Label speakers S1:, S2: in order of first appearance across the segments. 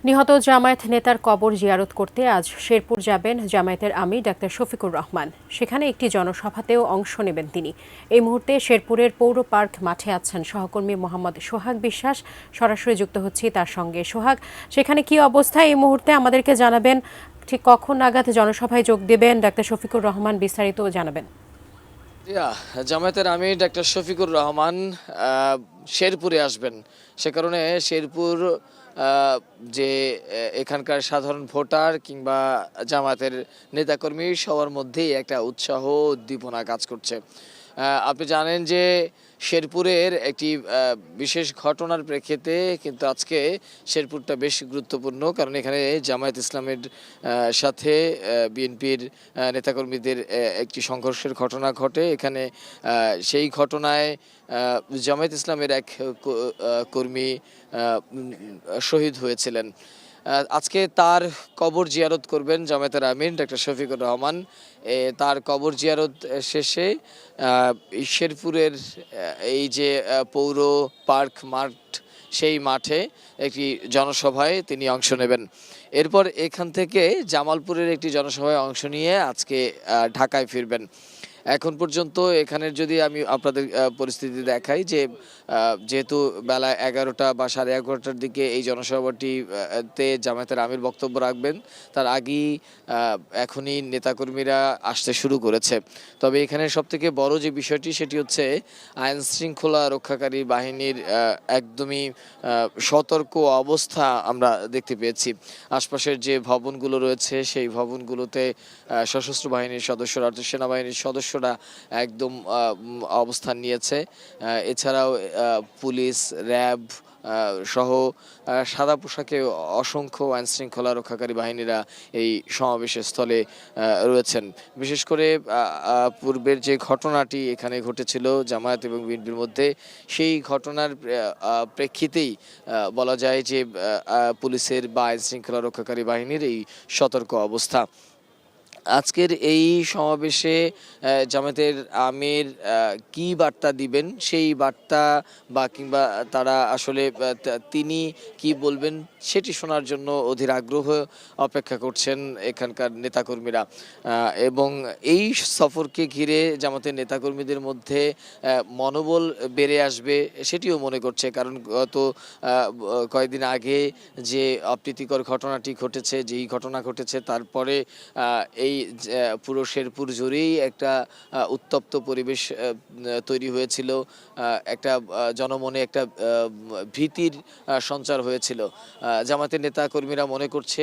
S1: নিহত জামায়াত নেতার কবর জিয়ারত করতে আজ শেরপুর যাবেন জামায়াতের আমির ডাক্তার শফিকুর রহমান। সেখানে একটি জনসভাতেও অংশ নেবেন তিনি। এই মুহূর্তে শেরপুরের পৌর পার্ক মাঠে আছেন সহকর্মী মোহাম্মদ সোহাগ বিশ্বাস। সরাসরি যুক্ত হচ্ছি তার সঙ্গে। সোহাগ, সেখানে কি অবস্থা এই মুহূর্তে আমাদেরকে জানাবেন। ঠিক কখন নাগাদ জনসভায় যোগ দেবেন ডাক্তার শফিকুর রহমান, বিস্তারিত জানাবেন।
S2: জামায়াতের আমির ডাক্তার শফিকুর রহমান শেরপুরে আসবেন। সে কারণে শেরপুর যে এখানকার সাধারণ ভোটার কিংবা জামায়াতের নেতাকর্মী সবার মধ্যেই একটা উৎসাহ উদ্দীপনা কাজ করছে। আপনি জানেন যে শেরপুরের একটি বিশেষ ঘটনার প্রেক্ষিতে কিন্তু আজকে শেরপুরটা বেশ গুরুত্বপূর্ণ, কারণ এখানে জামায়াত ইসলামের সাথে বিএনপির নেতাকর্মীদের একটি সংঘর্ষের ঘটনা ঘটে। এখানে সেই ঘটনায় জামায়াত ইসলামের এক কর্মী শহীদ হয়েছিলেন। আজকে তার কবর জিয়ারত করবেন জামায়াতের আমির ডাক্তার শফিকুর রহমান। তার কবর জিয়ারত শেষে শেরপুরের এই যে পৌর পার্ক মাঠ, সেই মাঠে একটি জনসভায় তিনি অংশ নেবেন। এরপর এখান থেকে জামালপুরের একটি জনসভায় অংশ নিয়ে আজকে ঢাকায় ফিরবেন। এখন পর্যন্ত এখানের যদি আমি আপনাদের পরিস্থিতি দেখাই, যে যেহেতু বেলা 11টা বা 11:30টার দিকে এই জনসভাটিতে জামায়াতের আমির বক্তব্য রাখবেন, তার আগেই এখনই নেতাকর্মীরা আসতে শুরু করেছে। তবে এখানে সবথেকে বড় যে বিষয়টি সেটি হচ্ছে আইন শৃঙ্খলা রক্ষাকারী বাহিনীর একদমই সতর্ক অবস্থা আমরা দেখতে পেয়েছি। আশপাশের যে ভবনগুলো রয়েছে সেই ভবনগুলোতে সশস্ত্র বাহিনীর সদস্যরা, সেনাবাহিনীর সদস্যরা একদম অবস্থান নিয়েছে। এছাড়াও পুলিশ, র্যাব সহ সাদা পোশাকে অসংখ্য আইন শৃঙ্খলা রক্ষাকারী বাহিনীরা এই সমাবেশের স্থলে রয়েছেন। বিশেষ করে পূর্বের যে ঘটনাটি এখানে ঘটেছিল জামায়াত এবং বিএনপির মধ্যে, সেই ঘটনার প্রেক্ষিতেই বলা যায় যে পুলিশের বা আইন শৃঙ্খলা রক্ষাকারী বাহিনীর এই সতর্ক অবস্থা। আজকের এই সমাবেশে জামায়াতের আমির কি বার্তা দিবেন, সেই বার্তা বা কিংবা তারা আসলে তিনি কি বলবেন সেটি শোনার জন্য অধীর আগ্রহ অপেক্ষা করছেন এখানকার নেতাকর্মীরা। এবং এই সফরকে ঘিরে জামাতের নেতাকর্মীদের মধ্যে মনোবল বেড়ে আসবে সেটিও মনে করছে, কারণ গত কয়েকদিন আগে যে অপ্রীতিকর ঘটনাটি ঘটেছে, যেই ঘটনা ঘটেছে, তারপরে এই পুরো শেরপুর জুড়েই একটা উত্তপ্ত পরিবেশ তৈরি হয়েছিল, একটা জনমনে একটা ভীতির সঞ্চার হয়েছিল। জামাতের নেতা কর্মীরা মনে করছে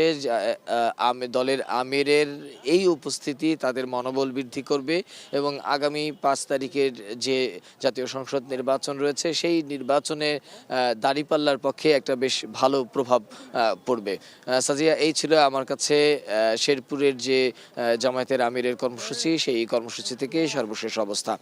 S2: দলের আমিরের এই উপস্থিতি তাদের মনোবল বৃদ্ধি করবে এবং আগামী 5 তারিখের যে জাতীয় সংসদ নির্বাচন রয়েছে সেই নির্বাচনে দাঁড়িপাল্লার পক্ষে একটা বেশ ভালো প্রভাব পড়বে। সাজিয়া, এই ছিল আমার কাছে শেরপুরের যে জামায়াতের আমিরের কর্মসূচি, সেই কর্মসূচি থেকে সর্বশেষ অবস্থা।